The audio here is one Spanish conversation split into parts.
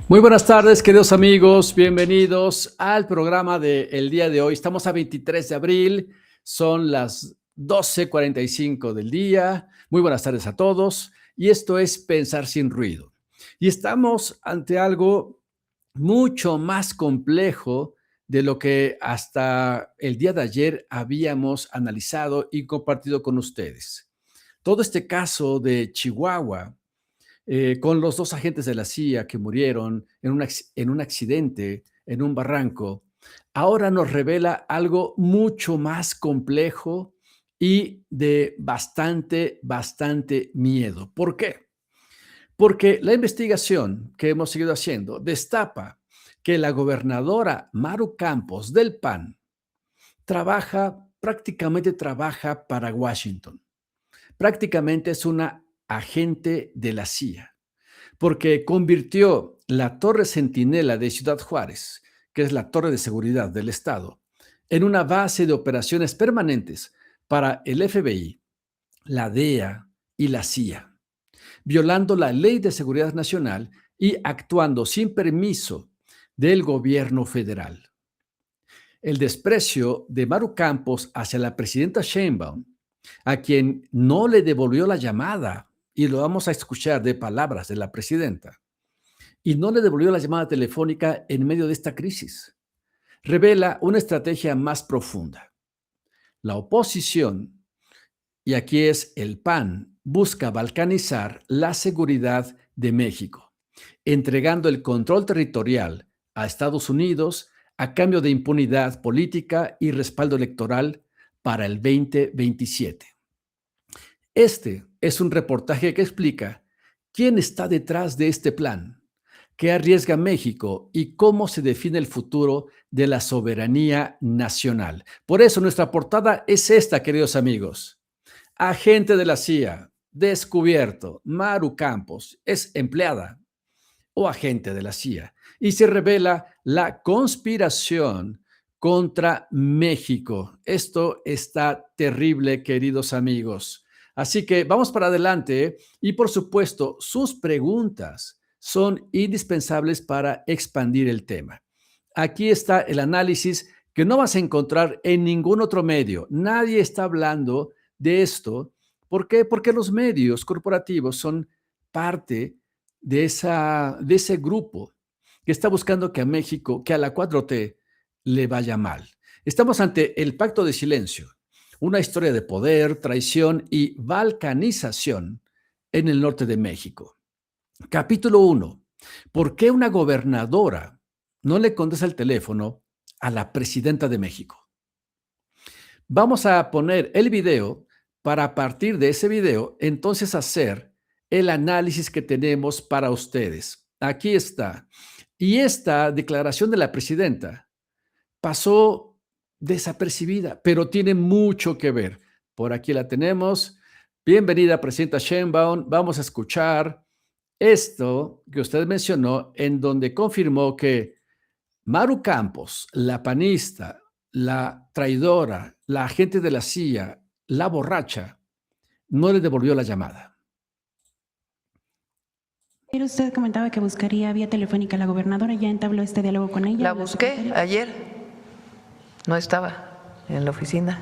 Muy buenas tardes, queridos amigos. Bienvenidos al programa del día de hoy. Estamos a 23 de abril, son las 12:45 del día. Muy buenas tardes a todos. Y esto es Pensar sin ruido. Y estamos ante algo mucho más complejo de lo que hasta el día de ayer habíamos analizado y compartido con ustedes. Todo este caso de Chihuahua con los dos agentes de la CIA que murieron en un accidente, en un barranco, ahora nos revela algo mucho más complejo y de bastante miedo. ¿Por qué? Porque la investigación que hemos seguido haciendo destapa que la gobernadora Maru Campos del PAN prácticamente trabaja para Washington. Prácticamente es una agente de la CIA porque convirtió la Torre Centinela de Ciudad Juárez, que es la torre de seguridad del Estado, en una base de operaciones permanentes para el FBI, la DEA y la CIA, violando la Ley de Seguridad Nacional y actuando sin permiso del gobierno federal. El desprecio de Maru Campos hacia la presidenta Sheinbaum, a quien no le devolvió la llamada, y lo vamos a escuchar de palabras de la presidenta, y no le devolvió la llamada telefónica en medio de esta crisis. Revela una estrategia más profunda. La oposición, y aquí es el PAN, busca balcanizar la seguridad de México, entregando el control territorial a Estados Unidos a cambio de impunidad política y respaldo electoral para el 2027. Este es un reportaje que explica quién está detrás de este plan, qué arriesga México y cómo se define el futuro de la soberanía nacional. Por eso nuestra portada es esta, queridos amigos. Agente de la CIA, descubierto, Maru Campos, es empleada o agente de la CIA y se revela la conspiración contra México. Esto está terrible, queridos amigos. Así que vamos para adelante y por supuesto sus preguntas son indispensables para expandir el tema. Aquí está el análisis que no vas a encontrar en ningún otro medio. Nadie está hablando de esto. ¿Por qué? Porque los medios corporativos son parte de ese grupo que está buscando que a México, que a la 4T le vaya mal. Estamos ante el pacto de silencio, una historia de poder, traición y balcanización en el norte de México. Capítulo 1. ¿Por qué una gobernadora no le contesta el teléfono a la presidenta de México? Vamos a poner el video para a partir de ese video entonces hacer el análisis que tenemos para ustedes. Aquí está. Y esta declaración de la presidenta pasó desapercibida, pero tiene mucho que ver. Por aquí la tenemos. Bienvenida, presidenta Sheinbaum. Vamos a escuchar esto que usted mencionó, en donde confirmó que Maru Campos, la panista, la traidora, la agente de la CIA, la borracha, no le devolvió la llamada. Pero usted comentaba que buscaría vía telefónica a la gobernadora. ¿Ya entabló este diálogo con ella? La busqué ayer, no estaba en la oficina.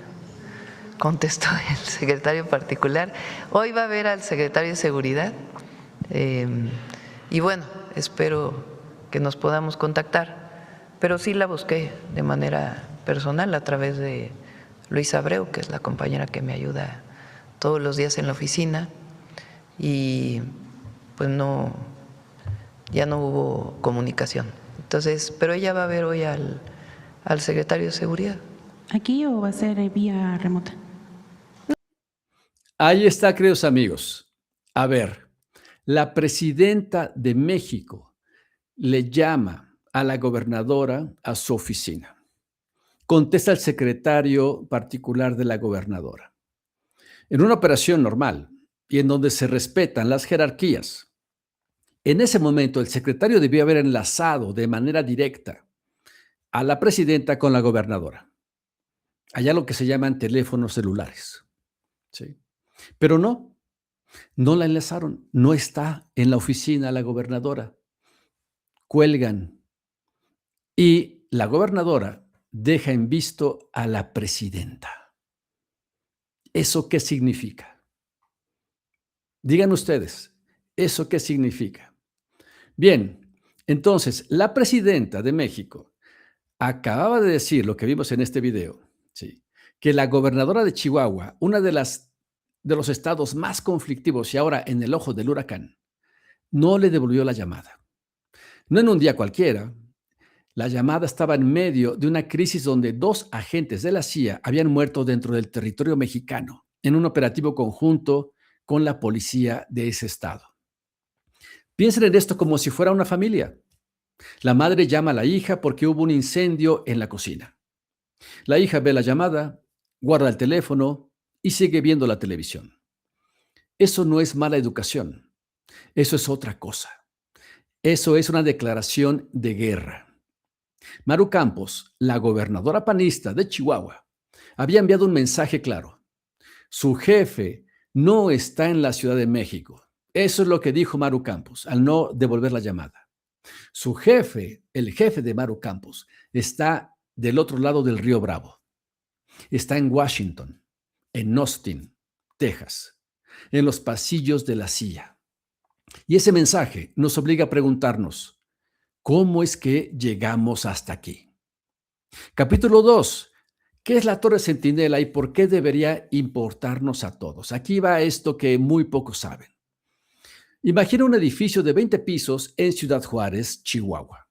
Contestó el secretario particular. Hoy va a ver al secretario de Seguridad y bueno, espero que nos podamos contactar. Pero sí la busqué de manera personal a través de Luisa Abreu, que es la compañera que me ayuda todos los días en la oficina, y pues no, ya no hubo comunicación. Entonces, pero ella va a ver hoy al secretario de Seguridad. ¿Aquí o va a ser vía remota? Ahí está, queridos amigos. A ver, la presidenta de México le llama a la gobernadora a su oficina. Contesta el secretario particular de la gobernadora. En una operación normal y en donde se respetan las jerarquías, en ese momento el secretario debió haber enlazado de manera directa a la presidenta con la gobernadora. Allá lo que se llaman teléfonos celulares. ¿Sí? Pero no la enlazaron. No está en la oficina la gobernadora. cuelgan y la gobernadora deja en visto a la presidenta. ¿Eso qué significa? Digan ustedes, ¿eso qué significa? Bien, entonces la presidenta de México acababa de decir lo que vimos en este video, ¿sí? Que la gobernadora de Chihuahua, una de los estados más conflictivos y ahora en el ojo del huracán, no le devolvió la llamada. No en un día cualquiera. La llamada estaba en medio de una crisis donde 2 agentes de la CIA habían muerto dentro del territorio mexicano en un operativo conjunto con la policía de ese estado. Piensen en esto como si fuera una familia. La madre llama a la hija porque hubo un incendio en la cocina. La hija ve la llamada, guarda el teléfono y sigue viendo la televisión. Eso no es mala educación. Eso es otra cosa. Eso es una declaración de guerra. Maru Campos, la gobernadora panista de Chihuahua, había enviado un mensaje claro. Su jefe no está en la Ciudad de México. Eso es lo que dijo Maru Campos al no devolver la llamada. Su jefe, el jefe de Maru Campos, está del otro lado del río Bravo. Está en Washington, en Austin, Texas, en los pasillos de la CIA. Y ese mensaje nos obliga a preguntarnos, ¿cómo es que llegamos hasta aquí? Capítulo 2. ¿Qué es la Torre Centinela y por qué debería importarnos a todos? Aquí va esto que muy pocos saben. Imagina un edificio de 20 pisos en Ciudad Juárez, Chihuahua,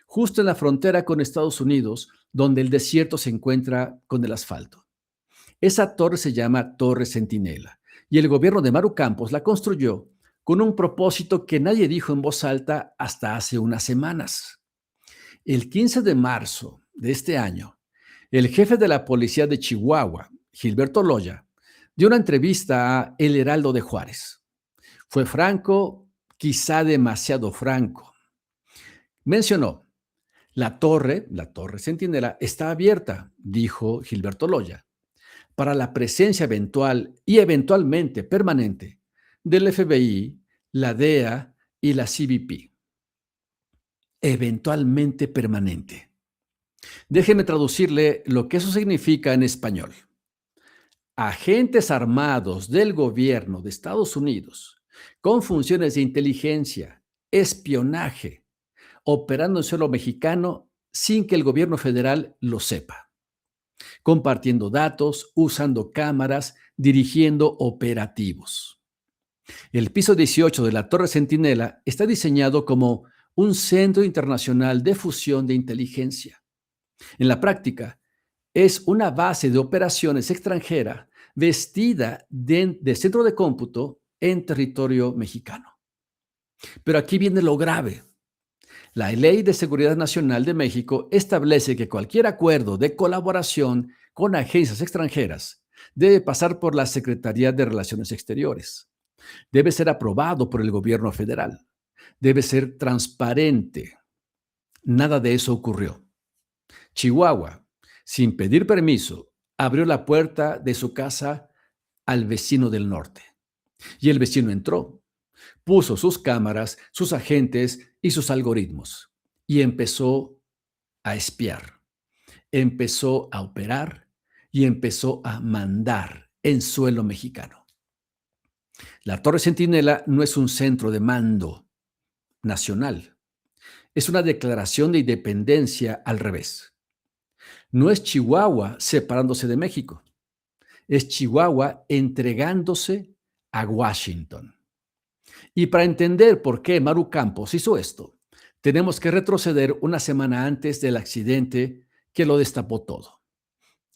justo en la frontera con Estados Unidos, donde el desierto se encuentra con el asfalto. Esa torre se llama Torre Centinela y el gobierno de Maru Campos la construyó con un propósito que nadie dijo en voz alta hasta hace unas semanas. El 15 de marzo de este año, el jefe de la policía de Chihuahua, Gilberto Loya, dio una entrevista a El Heraldo de Juárez. Fue franco, quizá demasiado franco. Mencionó, la torre Centinela, está abierta, dijo Gilberto Loya, para la presencia eventual y eventualmente permanente del FBI, la DEA y la CBP. Eventualmente permanente. Déjeme traducirle lo que eso significa en español. Agentes armados del gobierno de Estados Unidos con funciones de inteligencia, espionaje, operando en suelo mexicano sin que el gobierno federal lo sepa, compartiendo datos, usando cámaras, dirigiendo operativos. El piso 18 de la Torre Centinela está diseñado como un centro internacional de fusión de inteligencia. En la práctica, es una base de operaciones extranjera vestida de centro de cómputo en territorio mexicano. Pero aquí viene lo grave. La Ley de Seguridad Nacional de México establece que cualquier acuerdo de colaboración con agencias extranjeras debe pasar por la Secretaría de Relaciones Exteriores. Debe ser aprobado por el gobierno federal. Debe ser transparente. Nada de eso ocurrió. Chihuahua, sin pedir permiso, abrió la puerta de su casa al vecino del norte. Y el vecino entró, puso sus cámaras, sus agentes y sus algoritmos y empezó a espiar, empezó a operar y empezó a mandar en suelo mexicano. La Torre Centinela no es un centro de mando nacional, es una declaración de independencia al revés. No es Chihuahua separándose de México, es Chihuahua entregándose a Washington. Y para entender por qué Maru Campos hizo esto, tenemos que retroceder una semana antes del accidente que lo destapó todo.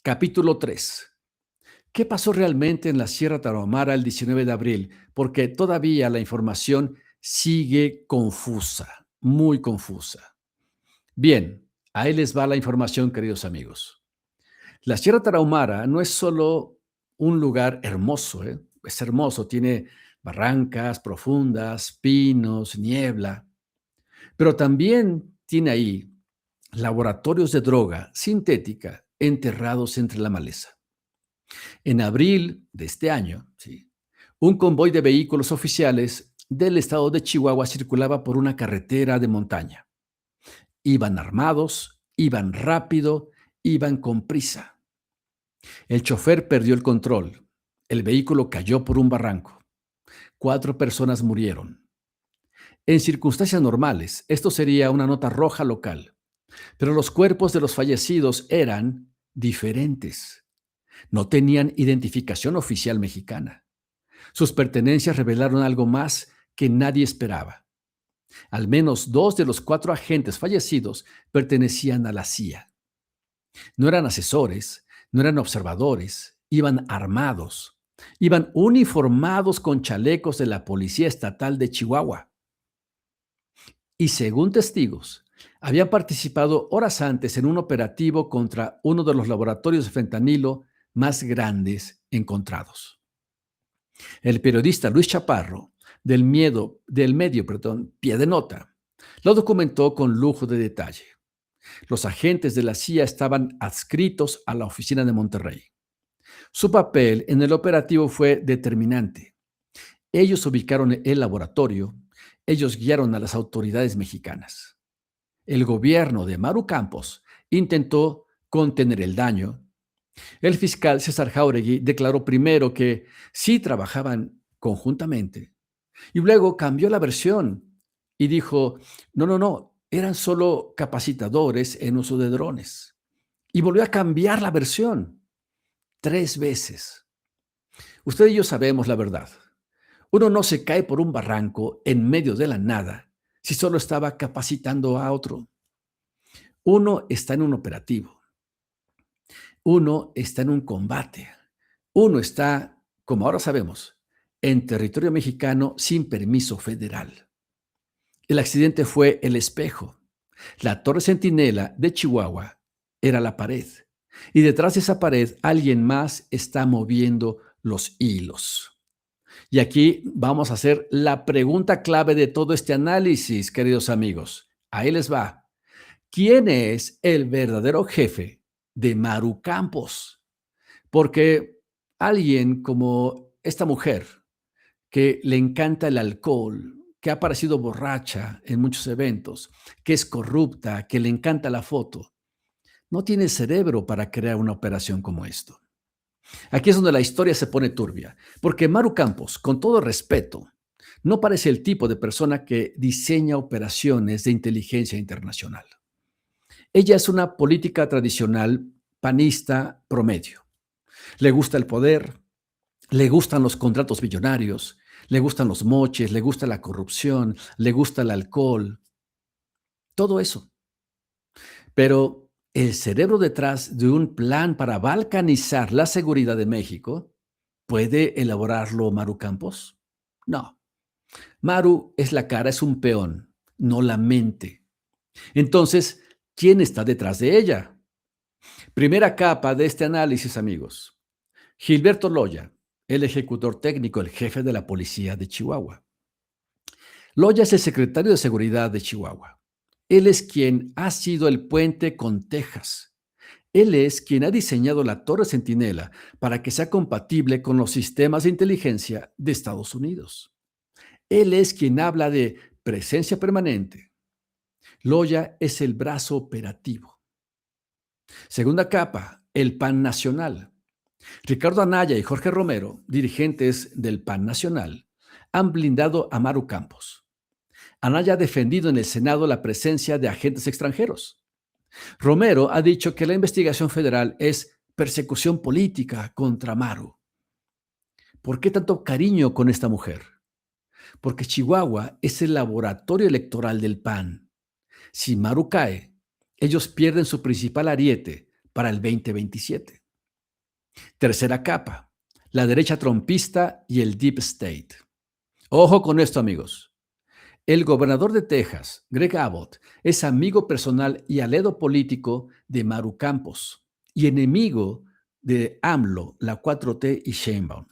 Capítulo 3. ¿Qué pasó realmente en la Sierra Tarahumara el 19 de abril? Porque todavía la información sigue confusa, muy confusa. Bien, ahí les va la información, queridos amigos. La Sierra Tarahumara no es solo un lugar hermoso, es hermoso, tiene barrancas profundas, pinos, niebla, pero también tiene ahí laboratorios de droga sintética enterrados entre la maleza. En abril de este año, ¿sí?, un convoy de vehículos oficiales del estado de Chihuahua circulaba por una carretera de montaña. Iban armados, iban rápido, iban con prisa. El chofer perdió el control. El vehículo cayó por un barranco. 4 personas murieron. En circunstancias normales, esto sería una nota roja local, pero los cuerpos de los fallecidos eran diferentes. No tenían identificación oficial mexicana. Sus pertenencias revelaron algo más que nadie esperaba. Al menos 2 de los 4 agentes fallecidos pertenecían a la CIA. No eran asesores, no eran observadores, iban armados, iban uniformados con chalecos de la Policía Estatal de Chihuahua. Y según testigos, habían participado horas antes en un operativo contra uno de los laboratorios de fentanilo más grandes encontrados. El periodista Luis Chaparro, del medio, Pie de Nota, lo documentó con lujo de detalle. Los agentes de la CIA estaban adscritos a la oficina de Monterrey. Su papel en el operativo fue determinante. Ellos ubicaron el laboratorio, ellos guiaron a las autoridades mexicanas. El gobierno de Maru Campos intentó contener el daño. El fiscal César Jáuregui declaró primero que sí trabajaban conjuntamente y luego cambió la versión y dijo, no, eran solo capacitadores en uso de drones. Y volvió a cambiar la versión 3 veces. Usted y yo sabemos la verdad. Uno no se cae por un barranco en medio de la nada si solo estaba capacitando a otro. Uno está en un operativo. Uno está en un combate. Uno está, como ahora sabemos, en territorio mexicano sin permiso federal. El accidente fue el espejo. La torre centinela de Chihuahua era la pared. Y detrás de esa pared alguien más está moviendo los hilos. Y aquí vamos a hacer la pregunta clave de todo este análisis, queridos amigos. Ahí les va. ¿Quién es el verdadero jefe de Maru Campos? Porque alguien como esta mujer, que le encanta el alcohol, que ha aparecido borracha en muchos eventos, que es corrupta, que le encanta la foto, no tiene cerebro para crear una operación como esto. Aquí es donde la historia se pone turbia, porque Maru Campos, con todo respeto, no parece el tipo de persona que diseña operaciones de inteligencia internacional. Ella es una política tradicional panista promedio. Le gusta el poder, le gustan los contratos millonarios, le gustan los moches, le gusta la corrupción, le gusta el alcohol, todo eso. Pero el cerebro detrás de un plan para balcanizar la seguridad de México, ¿puede elaborarlo Maru Campos? No. Maru es la cara, es un peón, no la mente. Entonces, ¿quién está detrás de ella? Primera capa de este análisis, amigos. Gilberto Loya, el ejecutor técnico, el jefe de la policía de Chihuahua. Loya es el secretario de Seguridad de Chihuahua. Él es quien ha sido el puente con Texas. Él es quien ha diseñado la Torre Centinela para que sea compatible con los sistemas de inteligencia de Estados Unidos. Él es quien habla de presencia permanente. Loya es el brazo operativo. Segunda capa, el PAN Nacional. Ricardo Anaya y Jorge Romero, dirigentes del PAN Nacional, han blindado a Maru Campos. Anaya ha defendido en el Senado la presencia de agentes extranjeros. Romero ha dicho que la investigación federal es persecución política contra Maru. ¿Por qué tanto cariño con esta mujer? Porque Chihuahua es el laboratorio electoral del PAN. Si Maru cae, ellos pierden su principal ariete para el 2027. Tercera capa, la derecha trompista y el Deep State. Ojo con esto, amigos. El gobernador de Texas, Greg Abbott, es amigo personal y aliado político de Maru Campos y enemigo de AMLO, la 4T y Sheinbaum.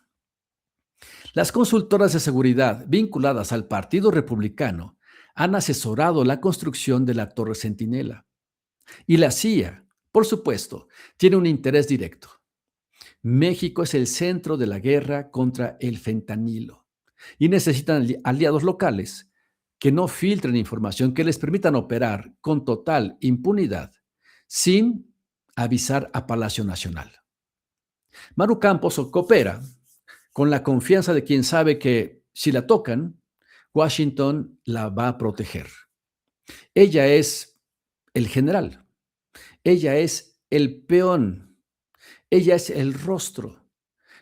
Las consultoras de seguridad vinculadas al Partido Republicano han asesorado la construcción de la Torre Centinela. Y la CIA, por supuesto, tiene un interés directo. México es el centro de la guerra contra el fentanilo y necesitan aliados locales que no filtren información, que les permitan operar con total impunidad sin avisar a Palacio Nacional. Maru Campos coopera con la confianza de quien sabe que si la tocan, Washington la va a proteger. Ella es el general, ella es el peón, ella es el rostro,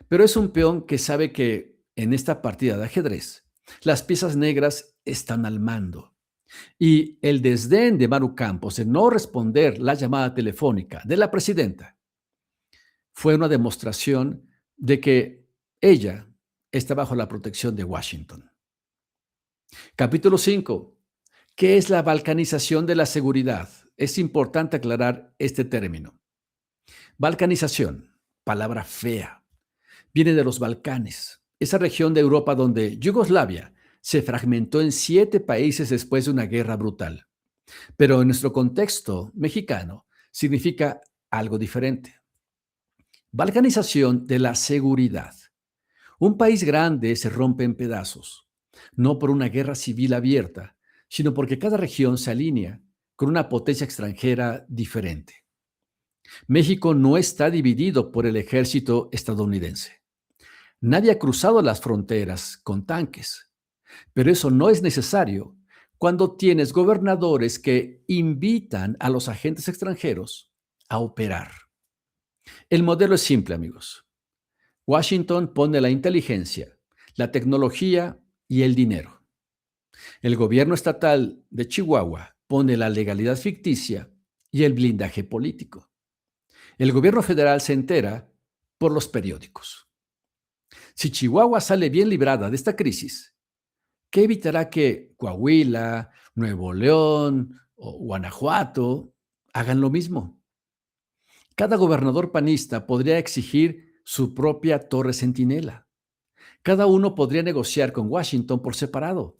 pero es un peón que sabe que en esta partida de ajedrez las piezas negras están al mando. Y el desdén de Maru Campos de no responder la llamada telefónica de la presidenta fue una demostración de que ella está bajo la protección de Washington. Capítulo 5. ¿Qué es la balcanización de la seguridad? Es importante aclarar este término. Balcanización, palabra fea, viene de los Balcanes, esa región de Europa donde Yugoslavia se fragmentó en 7 países después de una guerra brutal. Pero en nuestro contexto mexicano significa algo diferente. Balcanización de la seguridad. Un país grande se rompe en pedazos, no por una guerra civil abierta, sino porque cada región se alinea con una potencia extranjera diferente. México no está dividido por el ejército estadounidense. Nadie ha cruzado las fronteras con tanques, pero eso no es necesario cuando tienes gobernadores que invitan a los agentes extranjeros a operar. El modelo es simple, amigos. Washington pone la inteligencia, la tecnología y el dinero. El gobierno estatal de Chihuahua pone la legalidad ficticia y el blindaje político. El gobierno federal se entera por los periódicos. Si Chihuahua sale bien librada de esta crisis, ¿qué evitará que Coahuila, Nuevo León o Guanajuato hagan lo mismo? Cada gobernador panista podría exigir su propia torre centinela. Cada uno podría negociar con Washington por separado.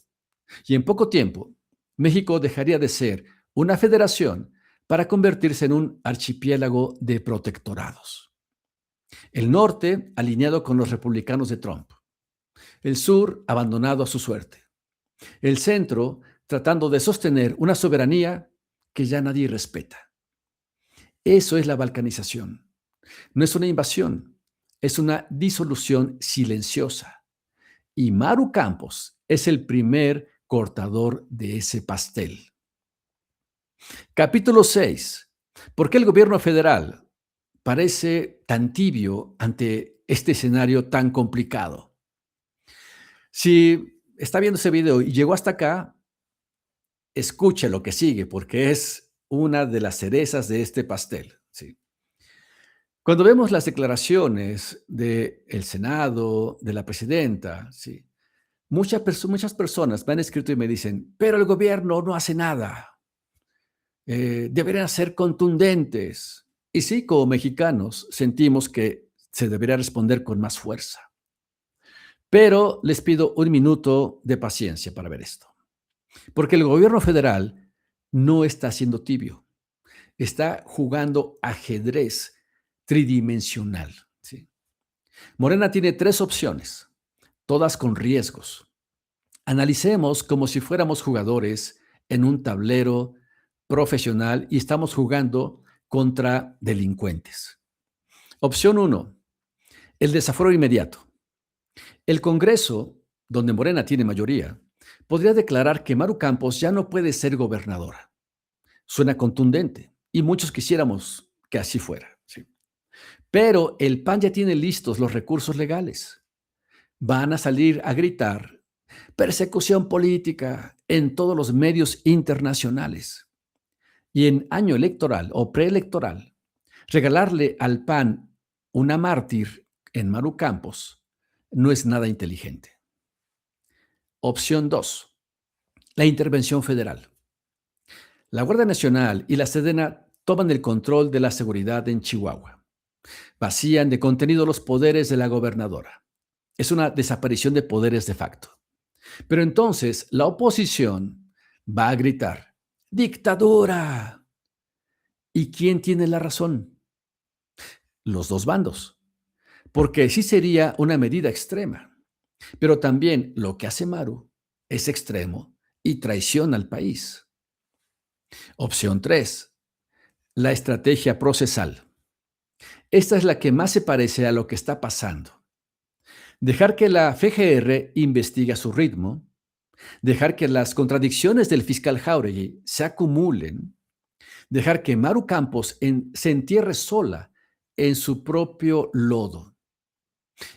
Y en poco tiempo, México dejaría de ser una federación para convertirse en un archipiélago de protectorados. El norte alineado con los republicanos de Trump. El sur abandonado a su suerte. El centro tratando de sostener una soberanía que ya nadie respeta. Eso es la balcanización. No es una invasión, es una disolución silenciosa. Y Maru Campos es el primer cortador de ese pastel. Capítulo 6. ¿Por qué el gobierno federal parece tan tibio ante este escenario tan complicado? Si está viendo ese video y llegó hasta acá, escuche lo que sigue porque es una de las cerezas de este pastel. ¿Sí? Cuando vemos las declaraciones del Senado, de la presidenta, ¿sí? Muchas personas me han escrito y me dicen, pero el gobierno no hace nada. Deberían ser contundentes. Y sí, como mexicanos, sentimos que se debería responder con más fuerza. Pero les pido un minuto de paciencia para ver esto. Porque el gobierno federal no está siendo tibio. Está jugando ajedrez tridimensional. ¿Sí? Morena tiene 3 opciones, todas con riesgos. Analicemos como si fuéramos jugadores en un tablero profesional y estamos jugando contra delincuentes. Opción 1, el desafuero inmediato. El Congreso, donde Morena tiene mayoría, podría declarar que Maru Campos ya no puede ser gobernadora. Suena contundente y muchos quisiéramos que así fuera. ¿Sí? Pero el PAN ya tiene listos los recursos legales. Van a salir a gritar persecución política en todos los medios internacionales. Y en año electoral o preelectoral, regalarle al PAN una mártir en Maru Campos no es nada inteligente. Opción 2, la intervención federal. La Guardia Nacional y la Sedena toman el control de la seguridad en Chihuahua. Vacían de contenido los poderes de la gobernadora. Es una desaparición de poderes de facto. Pero entonces la oposición va a gritar, ¡dictadura! ¿Y quién tiene la razón? Los dos bandos. Porque sí sería una medida extrema. Pero también lo que hace Maru es extremo y traiciona al país. Opción 3, la estrategia procesal. Esta es la que más se parece a lo que está pasando. Dejar que la FGR investigue a su ritmo, dejar que las contradicciones del fiscal Jáuregui se acumulen, dejar que Maru Campos se entierre sola en su propio lodo.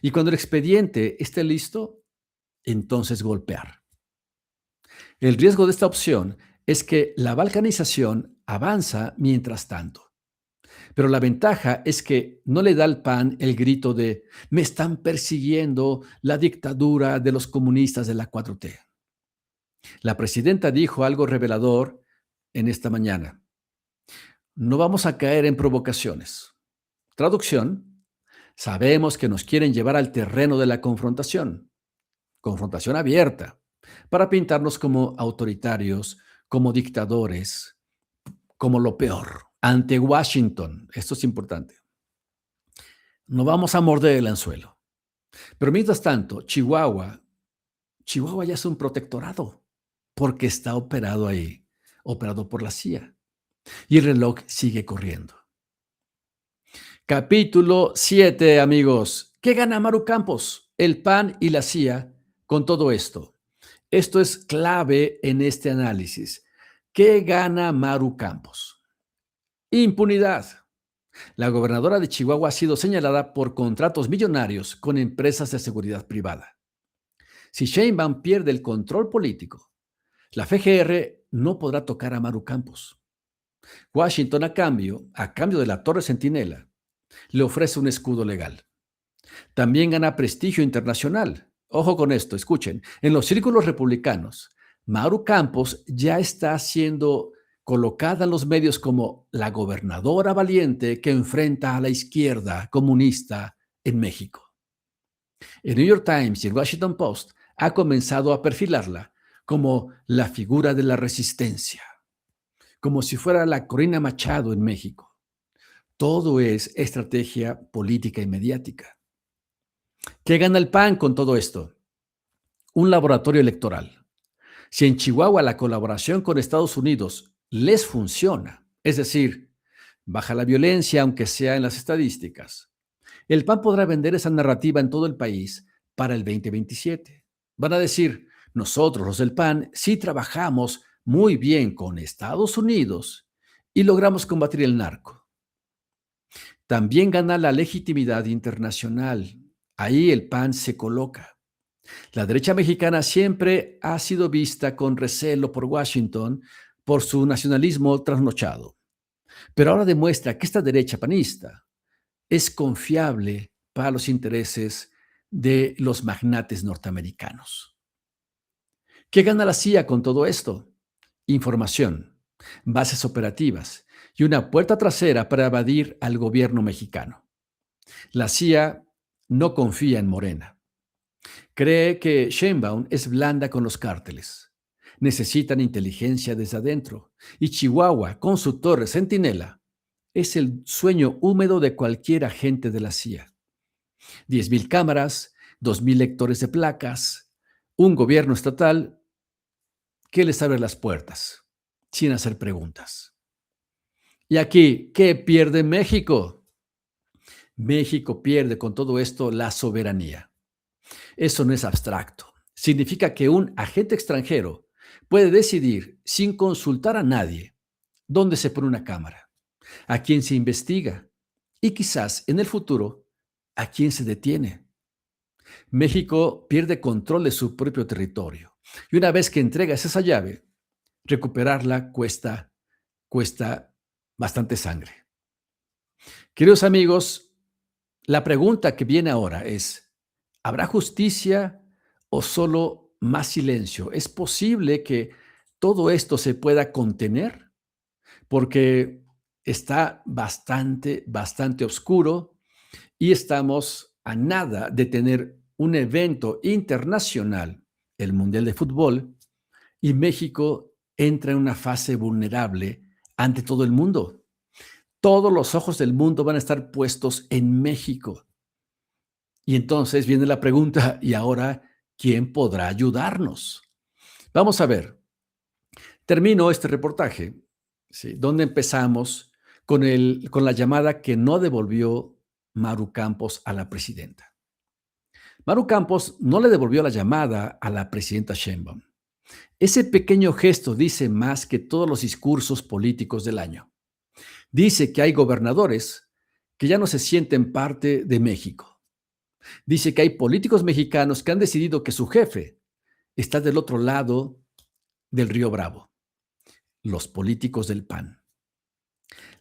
Y cuando el expediente esté listo, entonces golpear. El riesgo de esta opción es que la balcanización avanza mientras tanto. Pero la ventaja es que no le da al PAN el grito de me están persiguiendo la dictadura de los comunistas de la 4T. La presidenta dijo algo revelador en esta mañana. No vamos a caer en provocaciones. Traducción, sabemos que nos quieren llevar al terreno de la confrontación abierta, para pintarnos como autoritarios, como dictadores, como lo peor, ante Washington. Esto es importante. No vamos a morder el anzuelo. Pero mientras tanto, Chihuahua ya es un protectorado, porque está operado por la CIA. Y el reloj sigue corriendo. Capítulo 7, amigos. ¿Qué gana Maru Campos, el PAN y la CIA con todo esto? Esto es clave en este análisis. ¿Qué gana Maru Campos? Impunidad. La gobernadora de Chihuahua ha sido señalada por contratos millonarios con empresas de seguridad privada. Si Sheinbaum pierde el control político, la FGR no podrá tocar a Maru Campos. Washington, a cambio de la Torre Centinela, le ofrece un escudo legal. También gana prestigio internacional. Ojo con esto, escuchen. En los círculos republicanos, Maru Campos ya está siendo colocada en los medios como la gobernadora valiente que enfrenta a la izquierda comunista en México. El New York Times y el Washington Post ha comenzado a perfilarla como la figura de la resistencia, como si fuera la Corina Machado en México. Todo es estrategia política y mediática. ¿Qué gana el PAN con todo esto? Un laboratorio electoral. Si en Chihuahua la colaboración con Estados Unidos les funciona, es decir, baja la violencia aunque sea en las estadísticas, el PAN podrá vender esa narrativa en todo el país para el 2027. Van a decir, nosotros los del PAN sí trabajamos muy bien con Estados Unidos y logramos combatir el narco. También gana la legitimidad internacional. Ahí el PAN se coloca. La derecha mexicana siempre ha sido vista con recelo por Washington por su nacionalismo trasnochado. Pero ahora demuestra que esta derecha panista es confiable para los intereses de los magnates norteamericanos. ¿Qué gana la CIA con todo esto? Información, bases operativas y una puerta trasera para evadir al gobierno mexicano. La CIA no confía en Morena. Cree que Sheinbaum es blanda con los cárteles. Necesitan inteligencia desde adentro. Y Chihuahua, con su torre centinela, es el sueño húmedo de cualquier agente de la CIA. 10,000 cámaras, 2,000 lectores de placas, un gobierno estatal que les abre las puertas sin hacer preguntas. Y aquí, ¿qué pierde México? México pierde con todo esto la soberanía. Eso no es abstracto. Significa que un agente extranjero puede decidir, sin consultar a nadie, dónde se pone una cámara, a quién se investiga y quizás en el futuro a quién se detiene. México pierde control de su propio territorio y una vez que entregas esa llave, recuperarla cuesta bastante sangre. Queridos amigos, la pregunta que viene ahora es, ¿habrá justicia o solo más silencio? ¿Es posible que todo esto se pueda contener? Porque está bastante oscuro y estamos a nada de tener un evento internacional, el Mundial de Fútbol, y México entra en una fase vulnerable ante todo el mundo. Todos los ojos del mundo van a estar puestos en México. Y entonces viene la pregunta, ¿y ahora quién podrá ayudarnos? Vamos a ver, Termino este reportaje, ¿sí? Donde empezamos con la llamada que no devolvió Maru Campos a la presidenta. Maru Campos no le devolvió la llamada a la presidenta Sheinbaum. Ese pequeño gesto dice más que todos los discursos políticos del año. Dice que hay gobernadores que ya no se sienten parte de México. Dice que hay políticos mexicanos que han decidido que su jefe está del otro lado del río Bravo, los políticos del PAN.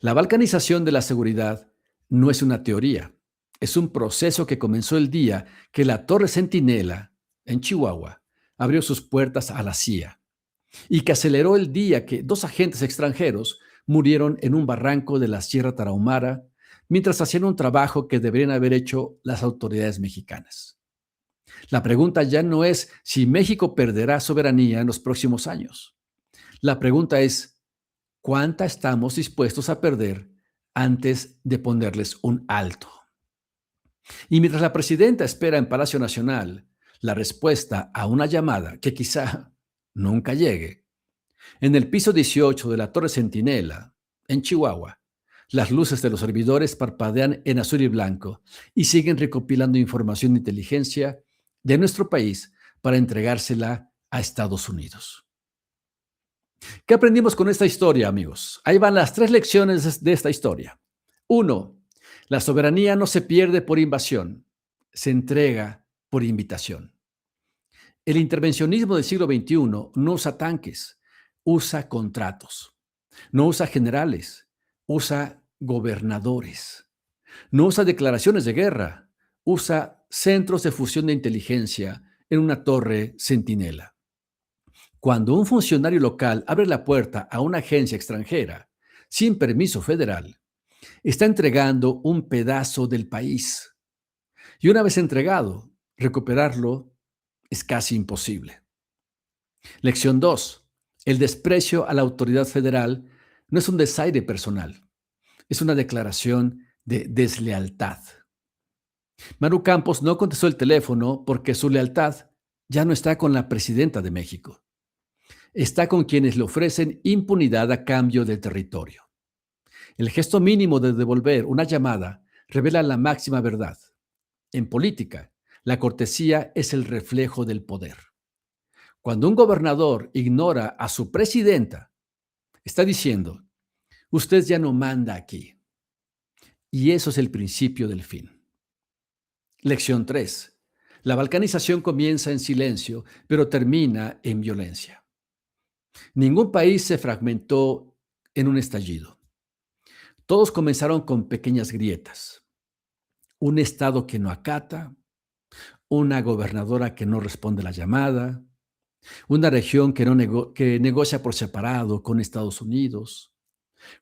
La balcanización de la seguridad no es una teoría, es un proceso que comenzó el día que la Torre Centinela, en Chihuahua, abrió sus puertas a la CIA y que aceleró el día que 2 agentes extranjeros murieron en un barranco de la Sierra Tarahumara mientras hacían un trabajo que deberían haber hecho las autoridades mexicanas. La pregunta ya no es si México perderá soberanía en los próximos años. La pregunta es, ¿cuánta estamos dispuestos a perder antes de ponerles un alto? Y mientras la presidenta espera en Palacio Nacional la respuesta a una llamada que quizá nunca llegue, en el piso 18 de la Torre Centinela, en Chihuahua, las luces de los servidores parpadean en azul y blanco y siguen recopilando información de inteligencia de nuestro país para entregársela a Estados Unidos. ¿Qué aprendimos con esta historia, amigos? Ahí van las 3 lecciones de esta historia. 1. La soberanía no se pierde por invasión, se entrega por invitación. El intervencionismo del siglo XXI no usa tanques, usa contratos. No usa generales, usa gobernadores. No usa declaraciones de guerra, usa centros de fusión de inteligencia en una torre centinela. Cuando un funcionario local abre la puerta a una agencia extranjera sin permiso federal, está entregando un pedazo del país. Y una vez entregado, recuperarlo es casi imposible. Lección 2. El desprecio a la autoridad federal no es un desaire personal, es una declaración de deslealtad. Maru Campos no contestó el teléfono porque su lealtad ya no está con la presidenta de México. Está con quienes le ofrecen impunidad a cambio del territorio. El gesto mínimo de devolver una llamada revela la máxima verdad. En política, la cortesía es el reflejo del poder. Cuando un gobernador ignora a su presidenta, está diciendo, usted ya no manda aquí. Y eso es el principio del fin. Lección 3. La balcanización comienza en silencio, pero termina en violencia. Ningún país se fragmentó en un estallido. Todos comenzaron con pequeñas grietas. Un estado que no acata, una gobernadora que no responde a la llamada, una región que negocia por separado con Estados Unidos,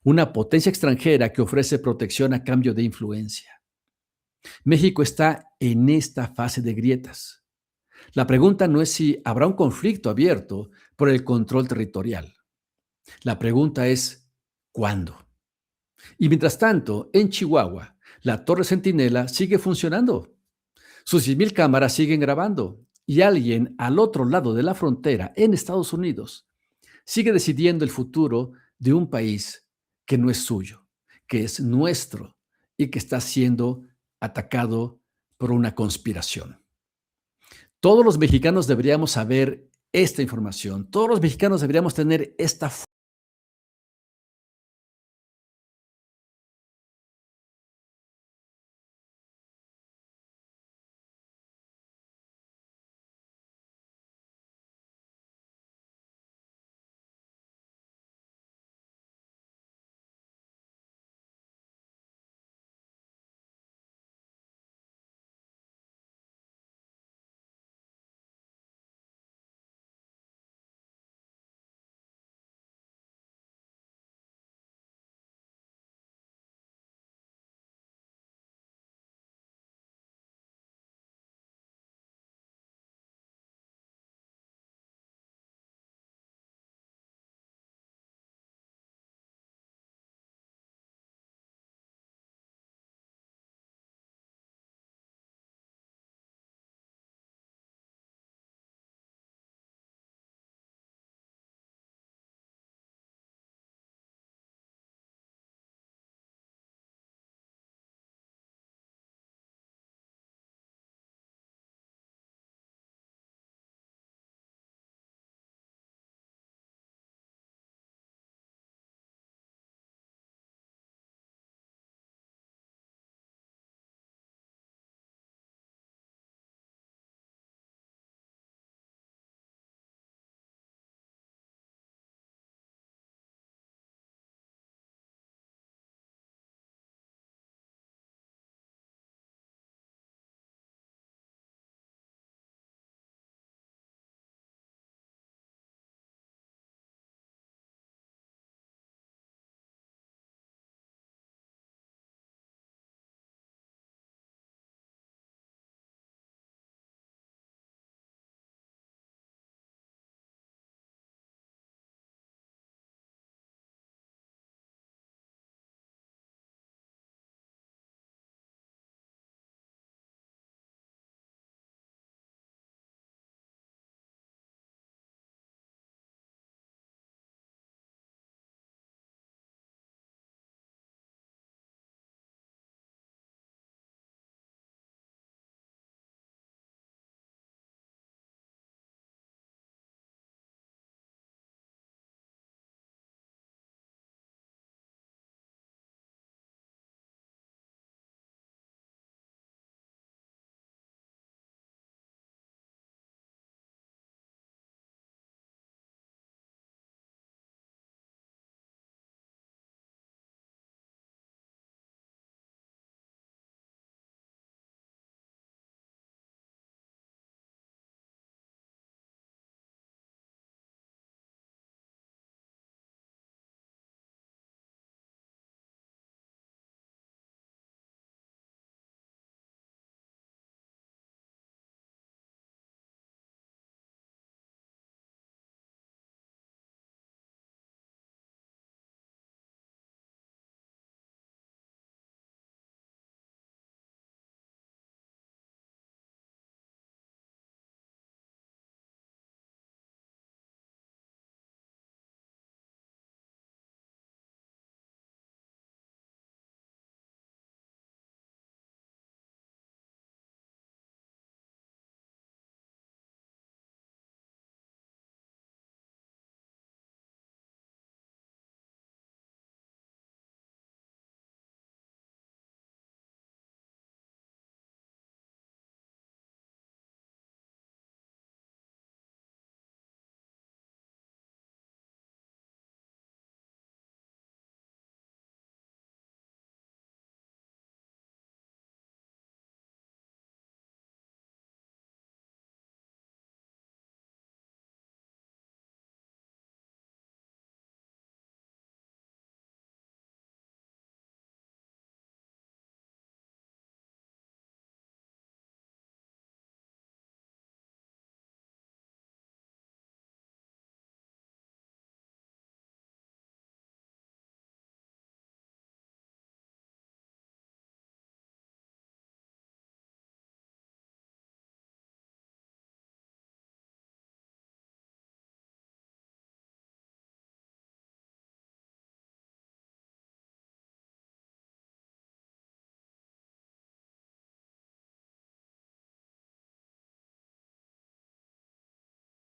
una potencia extranjera que ofrece protección a cambio de influencia. México está en esta fase de grietas. La pregunta no es si habrá un conflicto abierto por el control territorial. La pregunta es, ¿cuándo? Y mientras tanto, en Chihuahua, la Torre Centinela sigue funcionando. Sus 10,000 cámaras siguen grabando y alguien al otro lado de la frontera, en Estados Unidos, sigue decidiendo el futuro de un país que no es suyo, que es nuestro y que está siendo atacado por una conspiración. Todos los mexicanos deberíamos saber esta información. Todos los mexicanos deberíamos tener esta